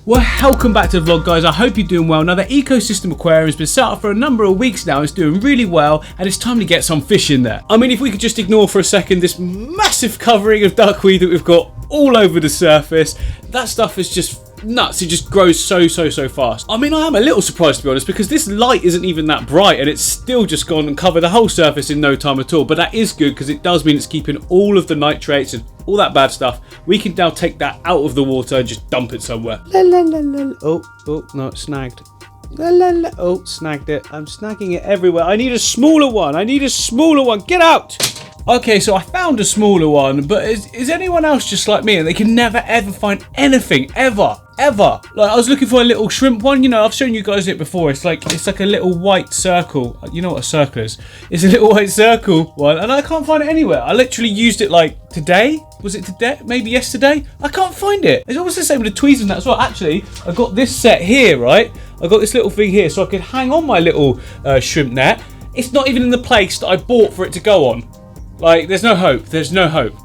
Welcome back to the vlog, guys. I hope you're doing well. Now, the ecosystem aquarium has been set up for a number of weeks now. It's doing really well, and it's time to get some fish in there. I mean, if we could just ignore for a second this massive covering of duckweed that we've got all over the surface, that stuff is just nuts. It just grows so fast. I mean, I am a little surprised, to be honest, because this light isn't even that bright and it's still just gone and covered the whole surface in no time at all. But that is good, because it does mean it's keeping all of the nitrates and all that bad stuff. We can now take that out of the water and just dump it somewhere. Oh, no, it's snagged. Oh, snagged it. I'm snagging it everywhere. I need a smaller one. Get out! Okay, so I found a smaller one, but is anyone else just like me and they can never ever find anything, ever? Like, I was looking for a little shrimp one. You know, I've shown you guys it before. It's like a little white circle. You know what a circle is? It's a little white circle one, and I can't find it anywhere. I literally used it like today. Was it today? Maybe yesterday? I can't find it. It's almost the same with the tweezers and that as well. Actually, I got this set here, right? I got this little thing here so I could hang on my little shrimp net. It's not even in the place that I bought for it to go on. Like, there's no hope.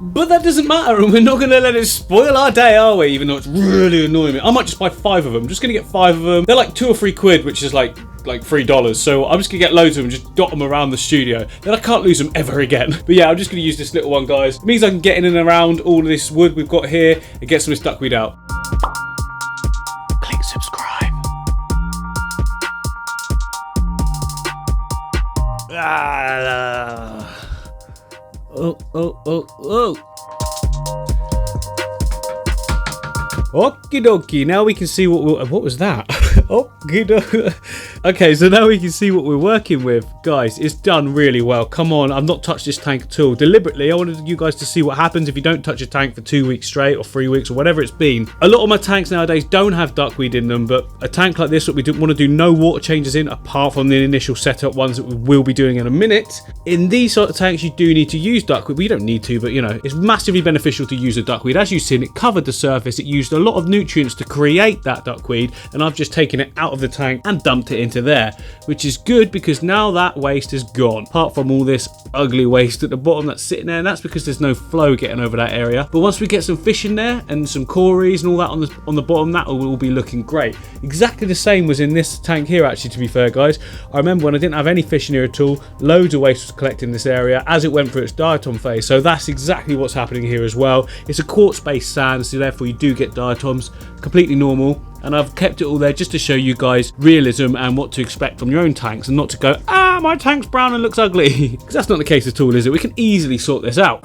But that doesn't matter, and we're not going to let it spoil our day, are we? Even though it's really annoying me. I might just buy 5 of them. I'm just going to get 5 of them. They're like 2 or 3 quid, which is like $3. So I'm just going to get loads of them and just dot them around the studio. Then I can't lose them ever again. But yeah, I'm just going to use this little one, guys. It means I can get in and around all of this wood we've got here and get some of this duckweed out. Click subscribe. Oh. Okie dokie, now we can see what was that? Okie dokie. Okay, so now we can see what we're working with. Guys, it's done really well. Come on, I've not touched this tank at all. Deliberately, I wanted you guys to see what happens if you don't touch a tank for 2 weeks straight or 3 weeks or whatever it's been. A lot of my tanks nowadays don't have duckweed in them, but a tank like this that we want to do no water changes in, apart from the initial setup ones that we will be doing in a minute. In these sort of tanks, you do need to use duckweed. We don't need to, but you know, it's massively beneficial to use the duckweed. As you've seen, it covered the surface. It used a lot of nutrients to create that duckweed, and I've just taken it out of the tank and dumped it into there, which is good because now that waste is gone, apart from all this ugly waste at the bottom that's sitting there, and that's because there's no flow getting over that area. But once we get some fish in there and some cories and all that on the bottom, that will all be looking great. Exactly the same was in this tank here, actually, to be fair, guys. I remember when I didn't have any fish in here at all, loads of waste was collected in this area as it went through its diatom phase. So that's exactly what's happening here as well. It's a quartz-based sand, so therefore you do get diatoms, completely normal. And I've kept it all there just to show you guys realism and what to expect from your own tanks, and not to go, my tank's brown and looks ugly. Because that's not the case at all, is it? We can easily sort this out.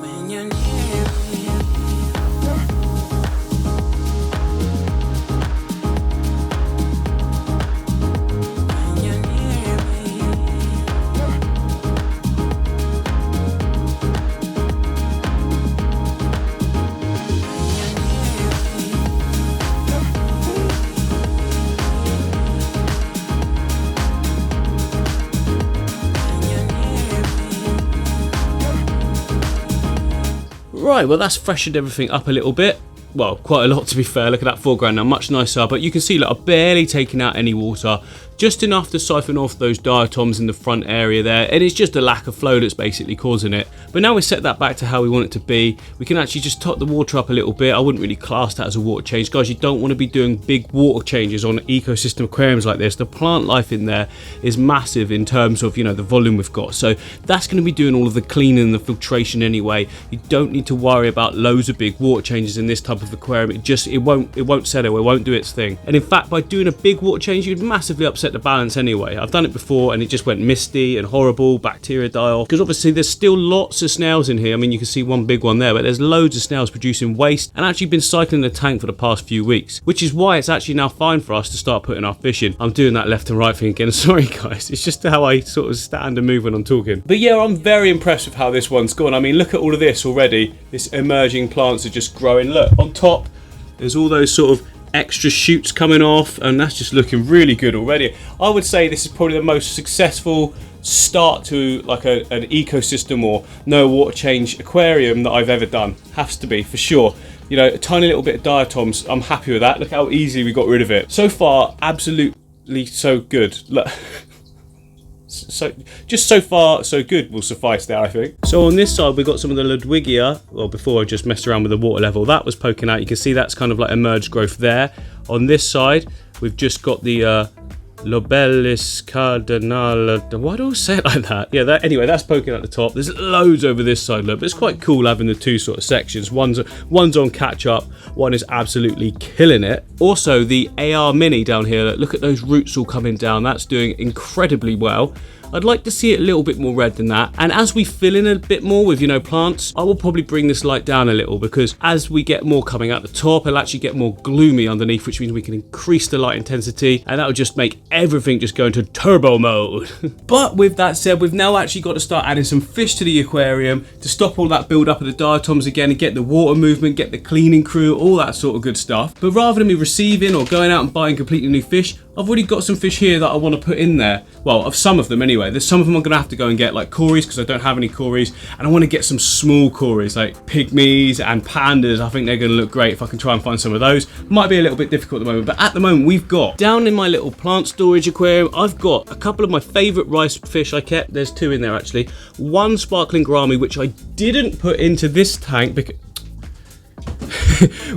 Right, well, that's freshened everything up a little bit. Well, quite a lot, to be fair. Look at that foreground now, much nicer. But you can see, look, I've barely taken out any water. Just enough to siphon off those diatoms in the front area there, and it's just a lack of flow that's basically causing it. But now we set that back to how we want it to be. We can actually just top the water up a little bit. I wouldn't really class that as a water change. Guys, you don't want to be doing big water changes on ecosystem aquariums like this. The plant life in there is massive in terms of, you know, the volume we've got. So that's going to be doing all of the cleaning and the filtration anyway. You don't need to worry about loads of big water changes in this type of aquarium. It won't settle, it won't do its thing. And in fact, by doing a big water change, you'd massively upset the balance anyway. I've done it before and it just went misty and horrible, bacteria die off, because obviously there's still lots of snails in here. I mean, you can see one big one there, but there's loads of snails producing waste and actually been cycling the tank for the past few weeks, which is why it's actually now fine for us to start putting our fish in. I'm doing that left and right thing again, sorry guys, it's just how I sort of stand and move when I'm talking. But yeah, I'm very impressed with how this one's gone. I mean, look at all of this already. This emerging plants are just growing. Look, on top there's all those sort of extra shoots coming off, and that's just looking really good already. I would say this is probably the most successful start to like an ecosystem or no water change aquarium that I've ever done. Has to be, for sure. You know, a tiny little bit of diatoms, I'm happy with that. Look how easy we got rid of it. So far, absolutely so good. Look. So just so far so good will suffice there, I think. So on this side we've got some of the Ludwigia. Well, before I just messed around with the water level, that was poking out. You can see that's kind of like emerged growth there. On this side, we've just got the Lobelis Cardinal. Why do I say it like that? Yeah, anyway, that's poking at the top. There's loads over this side, look. But it's quite cool having the two sort of sections. One's on catch up, one is absolutely killing it. Also, the AR Mini down here, look at those roots all coming down. That's doing incredibly well. I'd like to see it a little bit more red than that. And as we fill in a bit more with, you know, plants, I will probably bring this light down a little, because as we get more coming out the top, it'll actually get more gloomy underneath, which means we can increase the light intensity, and that will just make everything just go into turbo mode. But with that said, we've now actually got to start adding some fish to the aquarium to stop all that build up of the diatoms again and get the water movement, get the cleaning crew, all that sort of good stuff. But rather than me receiving or going out and buying completely new fish, I've already got some fish here that I want to put in there. Well, of some of them anyway. There's some of them I'm going to have to go and get, like cories, because I don't have any cories. And I want to get some small cories, like pygmies and pandas. I think they're going to look great if I can try and find some of those. Might be a little bit difficult at the moment, but at the moment we've got, down in my little plant storage aquarium, I've got a couple of my favourite rice fish I kept. There's two in there actually. One sparkling gourami, which I didn't put into this tank because...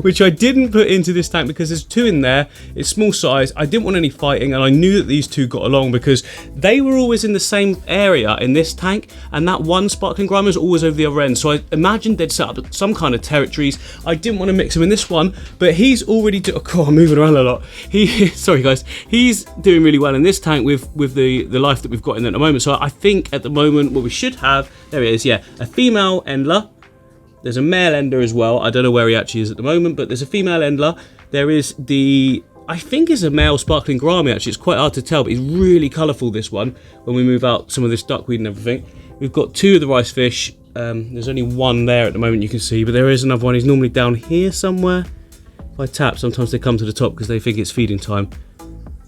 which I didn't put into this tank because there's two in there. It's small size. I didn't want any fighting, and I knew that these two got along because they were always in the same area in this tank, and that one sparkling gourami was always over the other end. So I imagined they'd set up some kind of territories. I didn't want to mix him in this one, but he's already I'm moving around a lot. Sorry guys, he's doing really well in this tank with the life that we've got in there at the moment. So I think at the moment what we should have, there it is, yeah, a female endler. There's a male ender as well. I don't know where he actually is at the moment, but there's a female endler. There is I think is a male sparkling gourami actually. It's quite hard to tell, but he's really colourful, this one, when we move out some of this duckweed and everything. We've got two of the rice fish. There's only one there at the moment you can see, but there is another one. He's normally down here somewhere. If I tap, sometimes they come to the top because they think it's feeding time.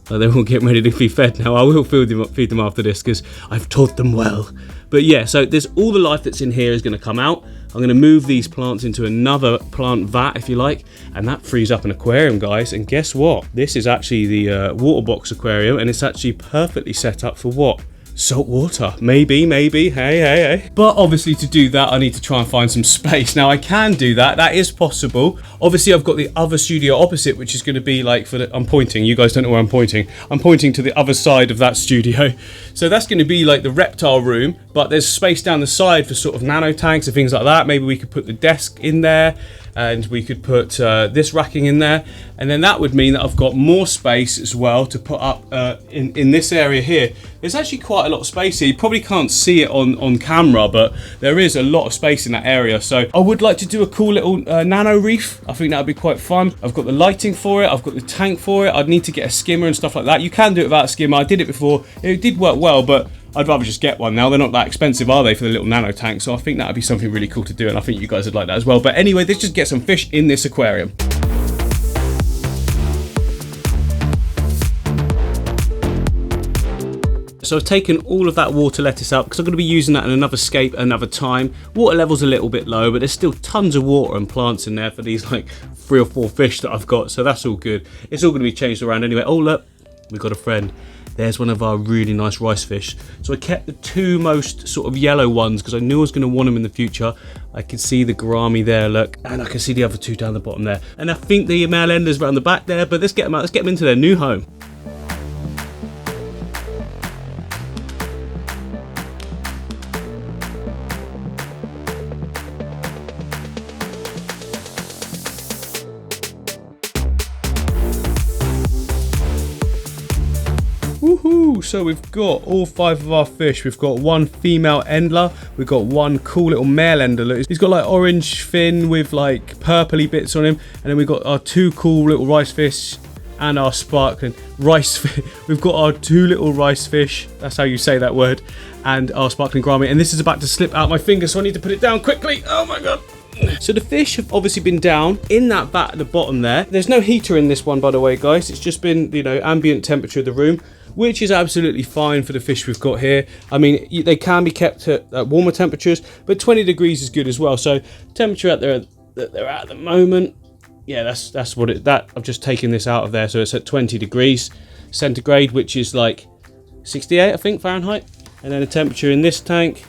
They're all getting ready to be fed now. I will feed them after this because I've taught them well. But yeah, so there's all the life that's in here is going to come out. I'm going to move these plants into another plant vat, if you like, and that frees up an aquarium, guys. And guess what? This is actually the water box aquarium, and it's actually perfectly set up for what? Salt water. Maybe, hey. But obviously to do that, I need to try and find some space. Now I can do that. That is possible. Obviously I've got the other studio opposite, which is going to be like I'm pointing. You guys don't know where I'm pointing. I'm pointing to the other side of that studio. So that's going to be like the reptile room, but there's space down the side for sort of nano tanks and things like that. Maybe we could put the desk in there, and we could put this racking in there, and then that would mean that I've got more space as well to put up in this area here. There's actually quite a lot of space here. You probably can't see it on camera, but there is a lot of space in that area. So I would like to do a cool little nano reef. I think that would be quite fun. I've got the lighting for it. I've got the tank for it. I'd need to get a skimmer and stuff like that. You can do it without a skimmer. I did it before. It did work well, but I'd rather just get one now. They're not that expensive, are they, for the little nano tank? So I think that would be something really cool to do, and I think you guys would like that as well. But anyway, let's just get some fish in this aquarium. So I've taken all of that water lettuce out because I'm going to be using that in another scape another time. Water level's a little bit low, but there's still tons of water and plants in there for these like 3 or 4 fish that I've got. So that's all good. It's all going to be changed around anyway. Oh look, we've got a friend. There's one of our really nice rice fish. So I kept the two most sort of yellow ones because I knew I was going to want them in the future. I can see the gourami there, look, and I can see the other two down the bottom there. And I think the male ender's around the back there, but let's get them out. Let's get them into their new home. Woohoo! So we've got all 5 of our fish. We've got one female endler. We've got one cool little male endler. He's got like orange fin with like purpley bits on him. And then we've got our 2 cool little rice fish and our sparkling rice fish. We've got our 2 little rice fish. That's how you say that word. And our sparkling gourami. And this is about to slip out my finger, so I need to put it down quickly. Oh my god. So the fish have obviously been down in that vat at the bottom there. There's no heater in this one, by the way, guys. It's just been, you know, ambient temperature of the room, which is absolutely fine for the fish we've got here. I mean, they can be kept at warmer temperatures, but 20 degrees is good as well. So temperature that they're at the moment, yeah, that's what I've just taken this out of there, so it's at 20 degrees centigrade, which is like 68, I think, Fahrenheit. And then the temperature in this tank,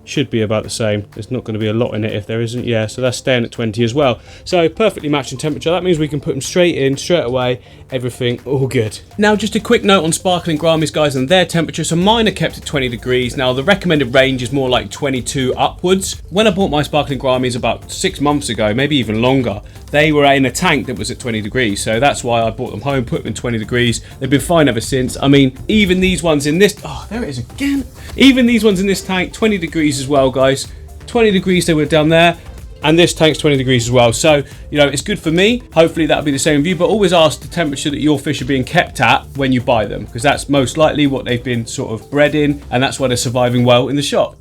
should be about the same. There's not going to be a lot in it if there isn't. Yeah, so that's staying at 20 as well. So perfectly matching temperature. That means we can put them straight in, straight away. Everything all good. Now just a quick note on sparkling gouramis, guys, and their temperature. So mine are kept at 20 degrees. Now the recommended range is more like 22 upwards. When I bought my sparkling gouramis about 6 months ago, maybe even longer, they were in a tank that was at 20 degrees. So that's why I brought them home, put them in 20 degrees. They've been fine ever since. I mean, even these ones in this, oh, there it is again. Even these ones in this tank, 20 degrees as well, guys. 20 degrees they were down there. And this tank's 20 degrees as well. So, you know, it's good for me. Hopefully that'll be the same for you. But always ask the temperature that your fish are being kept at when you buy them, because that's most likely what they've been sort of bred in. And that's why they're surviving well in the shop.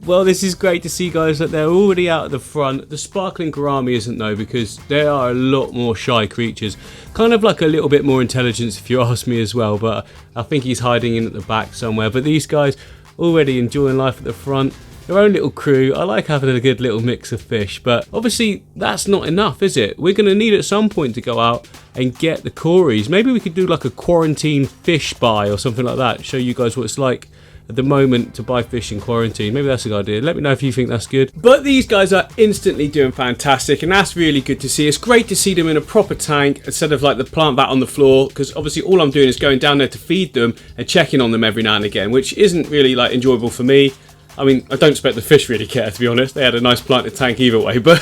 Well, this is great to see, guys, that they're already out at the front. The sparkling gourami isn't, though, because they are a lot more shy creatures. Kind of like a little bit more intelligence, if you ask me as well, but I think he's hiding in at the back somewhere. But these guys already enjoying life at the front. Their own little crew. I like having a good little mix of fish, but obviously that's not enough, is it? We're going to need at some point to go out and get the cories. Maybe we could do like a quarantine fish buy or something like that. Show you guys what it's like at the moment to buy fish in quarantine. Maybe that's a good idea. Let me know if you think that's good. But these guys are instantly doing fantastic, and that's really good to see. It's great to see them in a proper tank instead of like the plant vat on the floor, because obviously all I'm doing is going down there to feed them and checking on them every now and again, which isn't really like enjoyable for me. I mean, I don't expect the fish really care, to be honest. They had a nice planted tank either way, but